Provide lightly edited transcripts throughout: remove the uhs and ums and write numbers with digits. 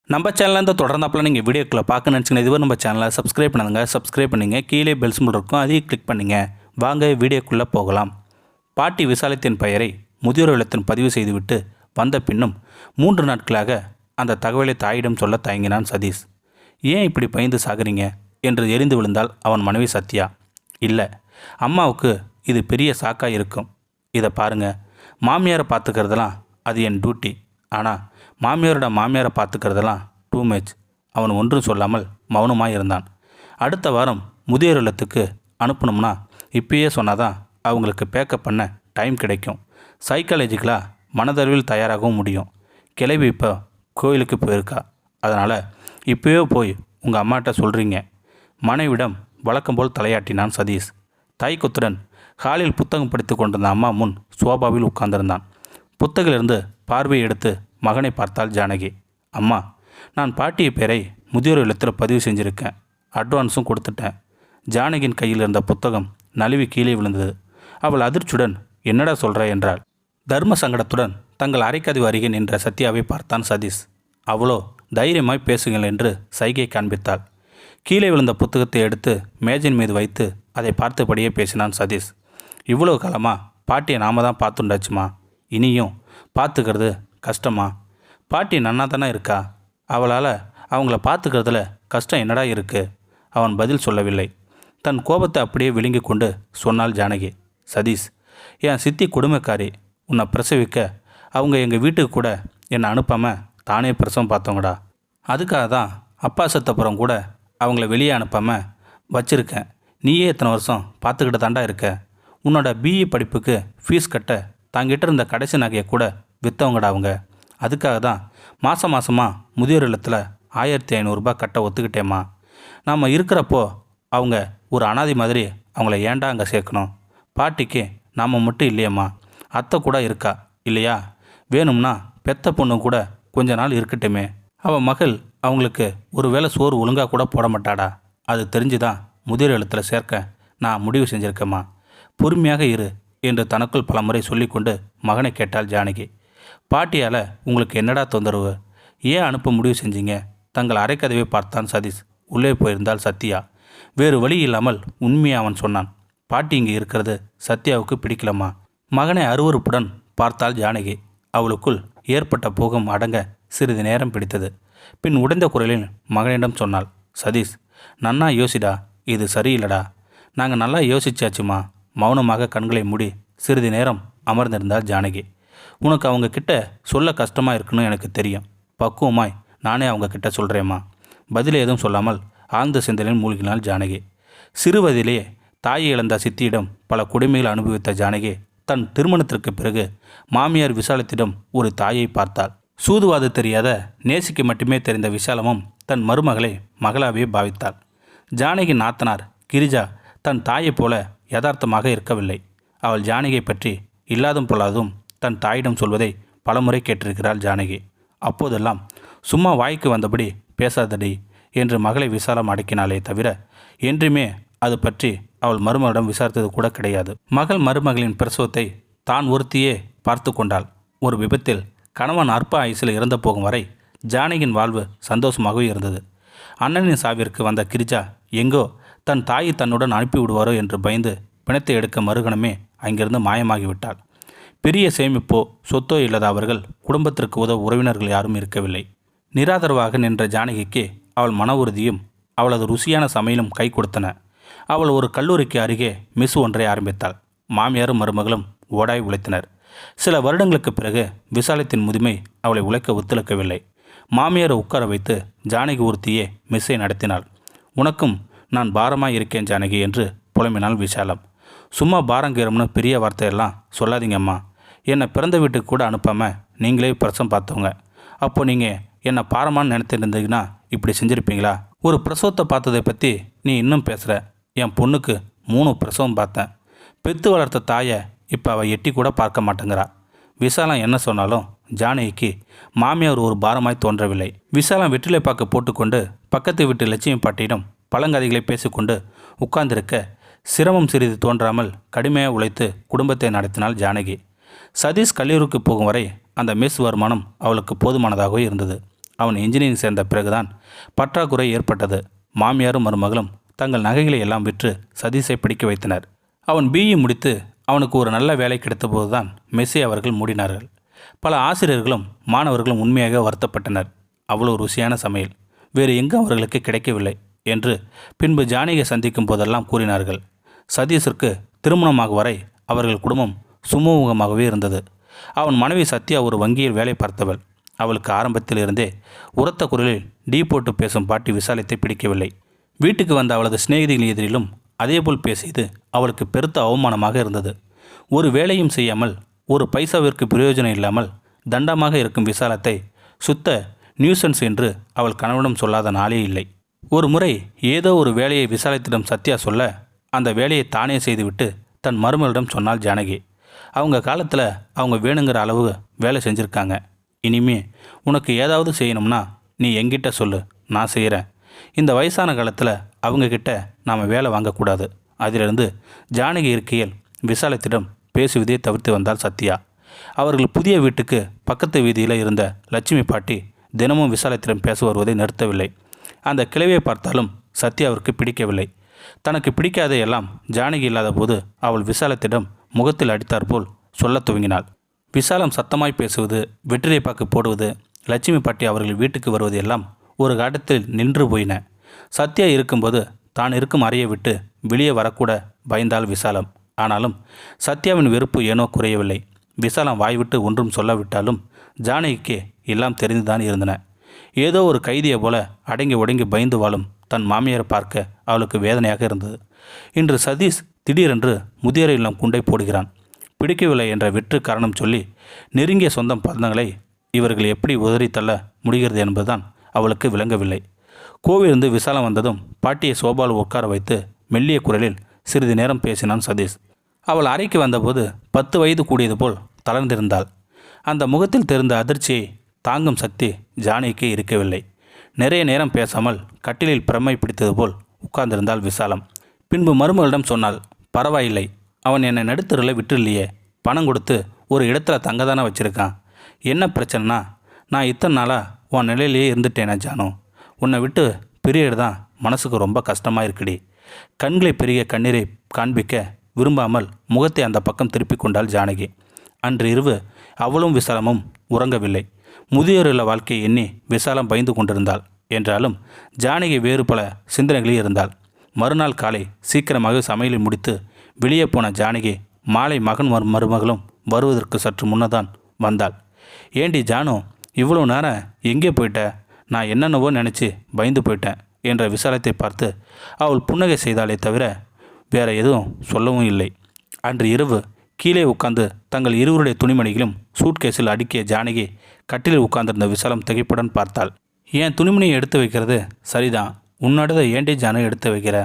நம்ம சேனலில் தொடர்ந்தாப்பில் நீங்கள் வீடியோக்களை பார்க்க நினச்சிங்கன்னா இதுவரை நம்ம சேனலை சப்ஸ்கிரைப் பண்ணுங்க கீழே பெல் சிம்பிள் இருக்கும் அதையும் கிளிக் பண்ணுங்க. வாங்க வீடியோக்குள்ளே போகலாம். பாட்டி விசாலத்தின் பெயரை முதியோர் இல்லத்தில் பதிவு செய்துவிட்டு வந்த பின்னும் 3 நாட்களாக அந்த தகவலை தாயிடம் சொல்ல தயங்கினான் சதீஷ். ஏன் இப்படி பயந்து சாகுறீங்க என்று எரிந்து விழுந்தால் அவன் மனைவி சத்யா. இல்லை, அம்மாவுக்கு இது பெரிய சாக்காக இருக்கும். இதை பாருங்க, மாமியாரை பார்த்துக்கிறதெல்லாம் அது என் டியூட்டி. ஆனால் மாமியாரை பார்த்துக்கிறதெல்லாம் டூ மச். அவன் ஒன்றும் சொல்லாமல் மௌனமாக இருந்தான். அடுத்த வாரம் முதியோர் இல்லத்துக்கு அனுப்பணும்னா இப்பயே சொன்னாதான் அவங்களுக்கு பேக்கப் பண்ண டைம் கிடைக்கும். சைக்காலஜிக்கலாக மனதளவில் தயாராகவும் முடியும். கிளவி இப்போ கோயிலுக்கு போயிருக்கா. அதனால் இப்போயே போய் உங்கள் அம்மாட்ட சொல்கிறீங்க. மனைவிடம் வழக்கம் போல் தலையாட்டினான் சதீஷ். தைக்குத்துடன் ஹாலில் புத்தகம் படித்து கொண்டிருந்த அம்மா முன் சோபாவில் உட்கார்ந்திருந்தான். புத்தகிலிருந்து பார்வையை எடுத்து மகனை பார்த்தாள் ஜானகி. அம்மா, நான் பாட்டிய பேரை முதியோர் இல்லத்தில் பதிவு செஞ்சுருக்கேன். அட்வான்ஸும் கொடுத்துட்டேன். ஜானகியின் கையில் இருந்த புத்தகம் நழுவி கீழே விழுந்தது. அவள் அதிர்ச்சியுடன் என்னடா சொல்கிற என்றாள். தர்ம சங்கடத்துடன் தங்கள் அரைக்கதவு அருகே நின்ற சத்யாவை பார்த்தான் சதீஷ். அவளோ தைரியமாய் பேசுங்கள் என்று சைகை காண்பித்தாள். கீழே விழுந்த புத்தகத்தை எடுத்து மேஜின் மீது வைத்து அதை பார்த்தபடியே பேசினான் சதீஷ். இவ்வளோ காலமாக பாட்டியை நாம தான் பார்த்துண்டாச்சுமா. இனியும் பார்த்துக்கிறது கஷ்டமா? பாட்டி நன்னா தானே இருக்கா. அவளால் அவங்கள பார்த்துக்கிறதுல கஷ்டம் என்னடா இருக்குது? அவன் பதில் சொல்லவில்லை. தன் கோபத்தை அப்படியே விழுங்கி கொண்டு சொன்னாள் ஜானகி. சதீஷ், என் சித்தி கொடுமைக்காரி. உன்னை பிரசவிக்க அவங்க எங்கள் வீட்டுக்கு கூட என்னை அனுப்பாமல் தானே பிரசவம் பார்த்தவங்கடா. அதுக்காக தான் அப்பா செத்தப்புறம் கூட அவங்கள வெளியே அனுப்பாமல் வச்சுருக்கேன். நீயே இத்தனை வருஷம் பார்த்துக்கிட்டு தாண்டா இருக்க. உன்னோட பிஇ படிப்புக்கு ஃபீஸ் கட்ட தாங்கிட்ட இருந்த கடைசி நகையை கூட விற்றவங்கடா அவங்க. அதுக்காக தான் மாதமாக முதியோர் இல்லத்தில் 1500 ரூபாய் கட்ட ஒத்துக்கிட்டேம்மா. நாம் இருக்கிறப்போ அவங்க ஒரு அனாதை மாதிரி அவங்கள ஏண்டா அங்கே சேர்க்கணும்? பாட்டிக்கு நாம் மட்டும் இல்லையம்மா, அத்தை கூட இருக்கா இல்லையா? வேணும்னா பெத்த பொண்ணு கூட கொஞ்ச நாள் இருக்கட்டுமே. அவள் மகள் அவங்களுக்கு ஒரு வேளை சோறு ஒழுங்காக கூட போட மாட்டாடா. அது தெரிஞ்சு தான் முதியோர் இல்லத்தில் சேர்க்க நான் முடிவு செஞ்சுருக்கேம்மா. பொறுமையாக இரு என்று தனக்குள் பலமுறை சொல்லிக்கொண்டு மகனை கேட்டாள் ஜானகி. பாட்டியால் உங்களுக்கு என்னடா தொந்தரவு? ஏன் அனுப்ப முடிவு செஞ்சீங்க? தங்கள் அரைக்கதவை பார்த்தான் சதீஷ். உள்ளே போயிருந்தால் சத்யா. வேறு வழி இல்லாமல் உண்மையை அவன் சொன்னான். பாட்டி இங்கே இருக்கிறது சத்யாவுக்கு பிடிக்கலம்மா. மகனை அருவருப்புடன் பார்த்தாள் ஜானகி. அவளுக்குள் ஏற்பட்ட போகம் அடங்க சிறிது நேரம் பிடித்தது. பின் உடைந்த குரலில் மகனிடம் சொன்னாள். சதீஷ், நன்னா யோசிடா, இது சரியில்லடா. நாங்கள் நல்லா யோசிச்சாச்சுமா. மௌனமாக கண்களை மூடி சிறிது நேரம் அமர்ந்திருந்தாள் ஜானகி. உனக்கு அவங்க கிட்ட சொல்ல கஷ்டமாக இருக்குன்னு எனக்கு தெரியும். பக்குவமாய் நானே அவங்க கிட்ட சொல்கிறேம்மா. பதில் ஏதும் சொல்லாமல் ஆழ்ந்த சிந்தனையில் மூழ்கினாள் ஜானகி. சிறுவதிலே தாயை இழந்த சித்தியிடம் பல கொடுமைகள் அனுபவித்த ஜானகி தன் திருமணத்திற்கு பிறகு மாமியார் விசாலத்திடம் ஒரு தாயை பார்த்தாள். சூதுவாது தெரியாத நேசிக்க மட்டுமே தெரிந்த விசாலமும் தன் மருமகளை மகளாவே பாவித்தாள். ஜானகி நாத்தனார் கிரிஜா தன் தாயைப் போல யதார்த்தமாக இருக்கவில்லை. அவள் ஜானகியை பற்றி இல்லாதும் பொல்லாதும் தன் தாயிடம் சொல்வதை பலமுறை கேட்டிருக்கிறாள் ஜானகி. அப்போதெல்லாம் சும்மா வாய்க்கு வந்தபடி பேசாதடி என்று மகளை விசாலம் அடக்கினாலே தவிர என்றுமே அது பற்றி அவள் மருமகளிடம் விசாரித்தது கூட கிடையாது. மகள் மருமகளின் பிரசவத்தை தான் ஒருத்தியே பார்த்து கொண்டாள். ஒரு விபத்தில் கணவன் அற்ப ஆயுசில் இறந்து போகும் வரை ஜானகியின் வாழ்வு சந்தோஷமாகவே இருந்தது. அண்ணனின் சாவிற்கு வந்த கிரிஜா எங்கோ தன் தாயை தன்னுடன் அனுப்பிவிடுவாரோ என்று பயந்து பிணத்தை எடுக்க மறுகணமே அங்கிருந்து மாயமாகிவிட்டாள். பெரிய சேமிப்போ சொத்தோ இல்லாத அவர்கள் குடும்பத்திற்கு உதவ உறவினர்கள் யாரும் இருக்கவில்லை. நிராதரவாக நின்ற ஜானகிக்கு அவள் மன உறுதியும் அவளது ருசியான சமையலும் கை கொடுத்தன. அவள் ஒரு கல்லூரிக்கு அருகே மெஸ் ஒன்றை ஆரம்பித்தாள். மாமியாரும் மருமகளும் ஓடாய் உழைத்தனர். சில வருடங்களுக்கு பிறகு விசாலத்தின் முதுமை அவளை உழைக்க ஒத்துழைக்கவில்லை. மாமியாரை உட்கார வைத்து ஜானகி ஒருத்தியே மெஸ்ஸை நடத்தினாள். உனக்கும் நான் பாரமாக இருக்கேன் ஜானகி என்று புலம்பினாள் விசாலம். சும்மா பாரங்கீரம்னு பெரிய வார்த்தையெல்லாம் சொல்லாதீங்கம்மா. என்னை பிறந்த வீட்டுக்கு கூட அனுப்பாமல் நீங்களே பிரசவம் பார்த்தவங்க. அப்போ நீங்கள் என்னை பாரமானு நினைத்திருந்தீங்கன்னா இப்படி செஞ்சுருப்பீங்களா? ஒரு பிரசவத்தை பார்த்ததை பற்றி நீ இன்னும் பேசுகிற. என் பொண்ணுக்கு 3 பிரசவம் பார்த்தேன். பெற்று வளர்த்த தாயை இப்போ அவள் எட்டி கூட பார்க்க மாட்டேங்கிறா. விசாலம் என்ன சொன்னாலும் ஜானகிக்கு மாமியார் ஒரு பாரமாய் தோன்றவில்லை. விசாலம் வெற்றிலை பாக்கு போட்டுக்கொண்டு பக்கத்து வீட்டு லட்சுமி பாட்டியிடம் பழங்கதைகளை பேசிக்கொண்டு உட்கார்ந்திருக்க சிரமம் சிறிது தோன்றாமல் கடுமையாக உழைத்து குடும்பத்தை நடத்தினாள் ஜானகி. சதீஷ் கல்லூரிக்கு போகும் வரை அந்த மெஸ் வருமானம் அவளுக்கு போதுமானதாகவே இருந்தது. அவன் இன்ஜினியரிங் சேர்ந்த பிறகுதான் பற்றாக்குறை ஏற்பட்டது. மாமியாரும் மருமகளும் தங்கள் நகைகளை எல்லாம் விற்று சதீஷை படிக்க வைத்தனர். அவன் பிஇ முடித்து அவனுக்கு ஒரு நல்ல வேலை கிடைத்தபோதுதான் மெஸ்ஸை அவர்கள் மூடினார்கள். பல ஆசிரியர்களும் மாணவர்களும் உண்மையாக வருத்தப்பட்டனர். அவ்வளோ ருசியான சமையல் வேறு எங்கும் அவர்களுக்கு கிடைக்கவில்லை என்று பின்பு ஜானகியை சந்திக்கும் போதெல்லாம் கூறினார்கள். சதீஷிற்கு திருமணமாக வரை அவர்கள் குடும்பம் சுமூகமாகவே இருந்தது. அவன் மனைவி சத்யா ஒரு வங்கியில் வேலை பார்த்தவள். அவளுக்கு ஆரம்பத்தில் இருந்தே உரத்த குரலில் டீ போட்டு பேசும் பாட்டி விசாலத்தை பிடிக்கவில்லை. வீட்டுக்கு வந்த அவளது சிநேகிதிகள் எதிரிலும் அதேபோல் பேசியது அவளுக்கு பெருத்த அவமானமாக இருந்தது. ஒரு வேலையும் செய்யாமல் ஒரு பைசாவிற்கு பிரயோஜனம் இல்லாமல் தண்டமாக இருக்கும் விசாலத்தை சுத்த நியூசன்ஸ் என்று அவள் கணவனிடம் சொல்லாத நாளே இல்லை. ஒரு முறை ஏதோ ஒரு வேலையை விசாலத்திடம் சத்யா சொல்ல அந்த வேலையை தானே செய்துவிட்டு தன் மருமகளிடம் சொன்னாள் ஜானகி. அவங்க காலத்தில் அவங்க வேணுங்கிற அளவு வேலை செஞ்சுருக்காங்க. இனிமே உனக்கு ஏதாவது செய்யணும்னா நீ என்கிட்ட சொல்லு, நான் செய்கிறேன். இந்த வயசான காலத்தில் அவங்கக்கிட்ட நாம் வேலை வாங்கக்கூடாது. அதிலிருந்து ஜானகி இருக்கையில் விசாலத்திடம் பேசுவதே தவிர்த்து வந்தாள் சத்யா. அவர்கள் புதிய வீட்டுக்கு பக்கத்து வீதியில் இருந்த லட்சுமி பாட்டி தினமும் விசாலத்திடம் பேச வருவதை நிறுத்தவில்லை. அந்த கிழவியை பார்த்தாலும் சத்யாவிற்கு பிடிக்கவில்லை. தனக்கு பிடிக்காத எல்லாம் ஜானகி இல்லாத போது அவள் விசாலத்திடம் முகத்தில் அடித்தாற்போல் சொல்லத் துவங்கினாள். விசாலம் சத்தமாய் பேசுவது, வெற்றிலை பாக்கு போடுவது, லட்சுமி பாட்டி அவர்கள் வீட்டுக்கு வருவது எல்லாம் ஒரு காட்டத்தில் நின்று போயின. சத்யா இருக்கும்போது தான் இருக்கும் அறையை விட்டு வெளியே வரக்கூட பயந்தாள் விசாலம். ஆனாலும் சத்யாவின் வெறுப்பு ஏனோ குறையவில்லை. விசாலம் வாய்விட்டு ஒன்றும் சொல்லவிட்டாலும் ஜானகிக்கு எல்லாம் தெரிந்துதான் இருந்தன. ஏதோ ஒரு கைதியை போல அடங்கி ஒடங்கி பயந்து வாழும் தன் மாமியாரை பார்க்க அவளுக்கு வேதனையாக இருந்தது. இன்று சதீஷ் திடீரென்று முதியோர் இல்லம் குண்டை போடுகிறான். பிடிக்கவில்லை என்ற வெற்று காரணம் சொல்லி நெருங்கிய சொந்தம் பந்தங்களை இவர்கள் எப்படி உதறி தள்ள முடிகிறது என்பதுதான் அவளுக்கு விளங்கவில்லை. கோவிலிருந்து விசாலம் வந்ததும் பாட்டியை சோபாவில் உட்கார வைத்து மெல்லிய குரலில் சிறிது நேரம் பேசினான் சதீஷ். அவள் அறைக்கு வந்தபோது 10 வயது கூடியது போல் தளர்ந்திருந்தாள். அந்த முகத்தில் தெரிந்த அதிர்ச்சியை தாங்கும் சக்தி ஜானகிக்கு இருக்கவில்லை. நிறைய நேரம் பேசாமல் கட்டிலில் பிரமை பிடித்தது போல் உட்கார்ந்திருந்தாள் விசாலம். பின்பு மருமகளிடம் சொன்னாள், பரவாயில்லை, அவன் என்னை நடுத்தருவில் விட்டுலையே, பணம் கொடுத்து ஒரு இடத்துல தங்க தானே வச்சுருக்கான். என்ன பிரச்சனைனா, நான் இத்தனை நாளாக உன் நிலையிலேயே இருந்துட்டேனே ஜானு. உன்னை விட்டு பிரியது தான் மனசுக்கு ரொம்ப கஷ்டமாக இருக்குடி. கண்களை பெரிய கண்ணீரை காண்பிக்க விரும்பாமல் முகத்தை அந்த பக்கம் திருப்பி கொண்டாள் ஜானகி. அன்று இரவு அவளும் விசாலமும் உறங்கவில்லை. முதியோர் இல்ல வாழ்க்கையை எண்ணி விசாலம் பயந்து கொண்டிருந்தாள். என்றாலும் ஜானகி வேறு பல சிந்தனைகளில் இருந்தாள். மறுநாள் காலை சீக்கிரமாக சமையலை முடித்து வெளியே போன ஜானகி மாலை மகன் மருமகளும் வருவதற்கு சற்று முன்னதான் வந்தாள். ஏண்டி ஜானு, இவ்வளோ நேரம் எங்கே போயிட்ட? நான் என்னென்னவோ நினச்சி பயந்து போயிட்டேன் என்ற விசாலத்தை பார்த்து அவள் புன்னகை செய்தாலே தவிர வேற எதுவும் சொல்லவும் இல்லை. அன்று இரவு கீழே உட்கார்ந்து தங்கள் இருவருடைய துணிமணிகளும் சூட்கேஸில் அடுக்கிய ஜானகி கட்டிலில் உட்கார்ந்திருந்த விசாலம் திகைப்புடன் பார்த்தாள். என் துணிமணியை எடுத்து வைக்கிறது சரிதான், உன்னோடதை ஏண்டி ஜானு எடுத்து வைக்கிற?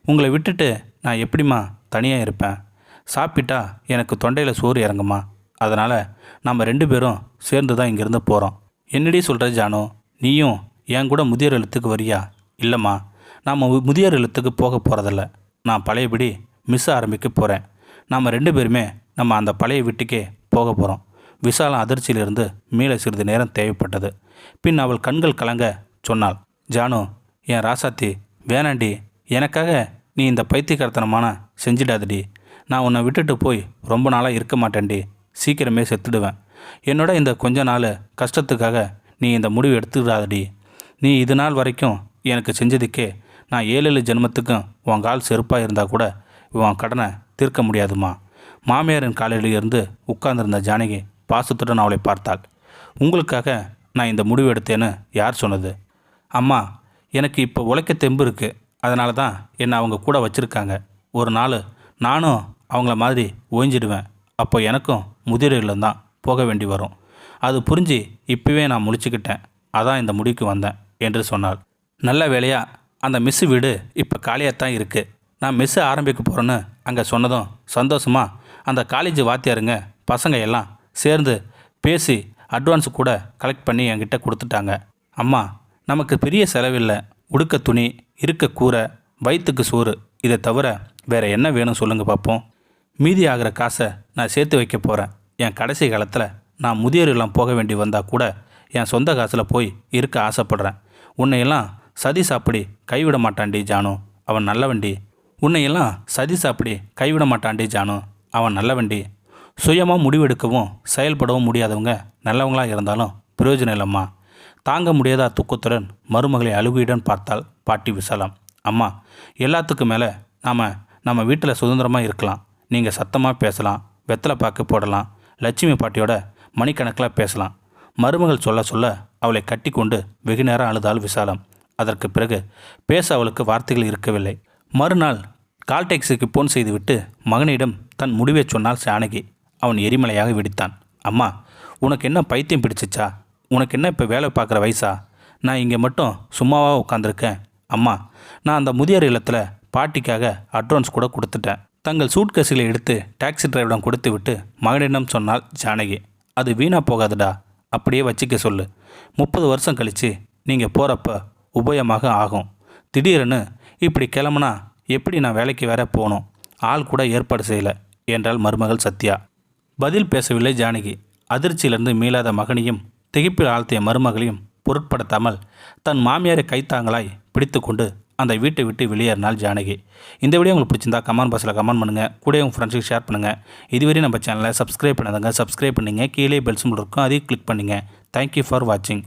உங்களை விட்டுட்டு நான் எப்படிம்மா தனியாக இருப்பேன்? சாப்பிட்டா எனக்கு தொண்டையில் சோறு இறங்குமா? அதனால் நம்ம 2 பேரும் சேர்ந்து தான் இங்கேருந்து போகிறோம். என்னடி சொல்கிற ஜானு, நீயும் என் கூட முதியோர் இல்லத்துக்கு வரியா? இல்லைம்மா, நாம் முதியோர் இல்லத்துக்கு போக போகிறதில்ல. நான் பழையபடி மிஸ் ஆரம்பிக்க போகிறேன். நாம் 2 பேருமே நம்ம அந்த பழைய வீட்டுக்கே போக போகிறோம். விசாலம் அதிர்ச்சியிலிருந்து மீள சிறிது நேரம் தேவைப்பட்டது. பின் அவள் கண்கள் கலங்க சொன்னாள், ஜானு, என் ராசாத்தி, வேணாண்டி, எனக்காக நீ இந்த பைத்தியக்காரத்தனமான செஞ்சிடாதடி. நான் உன்னை விட்டுட்டு போய் ரொம்ப நாளாக இருக்க மாட்டேன்டி. சீக்கிரமே செத்துடுவேன். என்னோட இந்த கொஞ்ச நாள் கஷ்டத்துக்காக நீ இந்த முடிவு எடுத்துக்கிடாதடி. நீ இது நாள் வரைக்கும் எனக்கு செஞ்சதுக்கே நான் 7 ஜென்மத்துக்கும் உன் கால் செருப்பாக இருந்தால் கூட உன் கடனை தீர்க்க முடியாதுமா. மாமியாரின் காலையில் இருந்து உட்கார்ந்திருந்த ஜானகி பாசத்துடன் அவளை பார்த்தாள். உங்களுக்காக நான் இந்த முடிவு எடுத்தேன்னு யார் சொன்னது? அம்மா, எனக்கு இப்போ உழைக்க தெம்பு இருக்குது. அதனால தான் என்னை அவங்க கூட வச்சுருக்காங்க. ஒரு நாள் நானும் அவங்கள மாதிரி ஓய்ஞ்சிடுவேன். அப்போ எனக்கும் முதியோர் இல்லம்தான் போக வேண்டி வரும். அது புரிஞ்சு இப்போவே நான் முழிச்சுக்கிட்டேன். அதான் இந்த முடிவுக்கு வந்தேன் என்று சொன்னாள். நல்ல வேலையாக அந்த மிஸ்ஸு வீடு இப்போ காலியாகத்தான் இருக்குது. நான் மிஸ்ஸு ஆரம்பிக்க போகிறேன்னு அங்கே சொன்னதும் சந்தோஷமாக அந்த காலேஜ் வாத்தியாருங்க பசங்க எல்லாம் சேர்ந்து பேசி அட்வான்ஸ் கூட கலெக்ட் பண்ணி என்கிட்ட கொடுத்துட்டாங்க. அம்மா, நமக்கு பெரிய செலவில்லை. உடுக்க துணி, இருக்க கூரை, வயிற்றுக்கு சோறு, இதை தவிர வேறு என்ன வேணும் சொல்லுங்கள் பார்ப்போம். மீதி ஆகிற காசை நான் சேர்த்து வைக்க போகிறேன். என் கடைசி காலத்தில் நான் முதியோர் இல்லம் போக வேண்டி வந்தால் கூட என் சொந்த காசில் போய் இருக்க ஆசைப்பட்றேன். உன்னையெல்லாம் சதீஷ் அப்படி கைவிட மாட்டான்டி ஜானு, அவன் நல்லவண்டி. உன்னையெல்லாம் சதீஷ் அப்படி கைவிட மாட்டான்டி ஜானு, அவன் நல்லவண்டி. சுயமாக முடிவெடுக்கவும் செயல்படவும் முடியாதவங்க நல்லவங்களாக இருந்தாலும் பிரயோஜனம் இல்லைம்மா. தாங்க முடியாத துக்கத்துடன் மருமகளை அழுகையுடன் பார்த்தாள் பாட்டி விசாலம். அம்மா, எல்லாத்துக்கும் மேலே நம்ம வீட்டில் சுதந்திரமாக இருக்கலாம். நீங்கள் சத்தமாக பேசலாம், வெத்தலை பாக்கு போடலாம், லட்சுமி பாட்டியோட மணிக்கணக்கில் பேசலாம். மருமகள் சொல்ல சொல்ல அவளை கட்டி கொண்டு வெகு நேரம் அழுதாள் விசாலம். அதற்கு பிறகு பேச அவளுக்கு வார்த்தைகள் இருக்கவில்லை. மறுநாள் கால் டாக்ஸிக்கு போன் செய்துவிட்டு மகனிடம் தன் முடிவை சொன்னால் ஜானகி. அவன் எரிமலையாக வெடித்தான். அம்மா, உனக்கு என்ன பைத்தியம் பிடிச்சிச்சா? உனக்கு என்ன இப்போ வேலை பார்க்குற வயசா? நான் இங்கே மட்டும் சும்மாவாக உட்காந்துருக்கேன். அம்மா, நான் அந்த முதியோர் இல்லத்தில் பாட்டிக்காக அட்வான்ஸ் கூட கொடுத்துட்டேன். தங்கள் சூட்கேஸுகளை எடுத்து டாக்ஸி டிரைவரிடம் கொடுத்து விட்டு மகனிடம் சொன்னால் ஜானகி. அது வீணாக போகாதுடா, அப்படியே வச்சுக்க சொல்லு. 30 வருஷம் கழித்து நீங்கள் போகிறப்ப உபயோகமாக ஆகும். திடீர்னு இப்படி கிளம்புனா எப்படி நான் வேலைக்கு வேற போகணும்? ஆள் கூட ஏற்பாடு செய்யலை என்றாள் மருமகள் சத்யா. பதில் பேசவில்லை ஜானகி. அதிர்ச்சியிலிருந்து மீளாத மகனையும் திகைப்பில் ஆழ்த்திய மருமகளையும் பொருட்படுத்தாமல் தன் மாமியாரை கைத்தாங்களாய் பிடித்து கொண்டு அந்த வீட்டை விட்டு வெளியேறினாள் ஜானகி. இந்த வீடியோ உங்களுக்கு பிடிச்சிருந்தா கமெண்ட் பாக்ஸில் கமெண்ட் பண்ணுங்கள். கூட உங்கள் ஃப்ரெண்ட்ஸுக்கு ஷேர் பண்ணுங்கள். இதுவரை நம்ம சேனலை சப்ஸ்கிரைப் பண்ணாதங்க சப்ஸ்கிரைப் பண்ணிங்க. கீழே பெல் சிம்பல் இருக்கும், அதையும் கிளிக் பண்ணிங்க. தேங்க்யூ ஃபார் வாட்சிங்.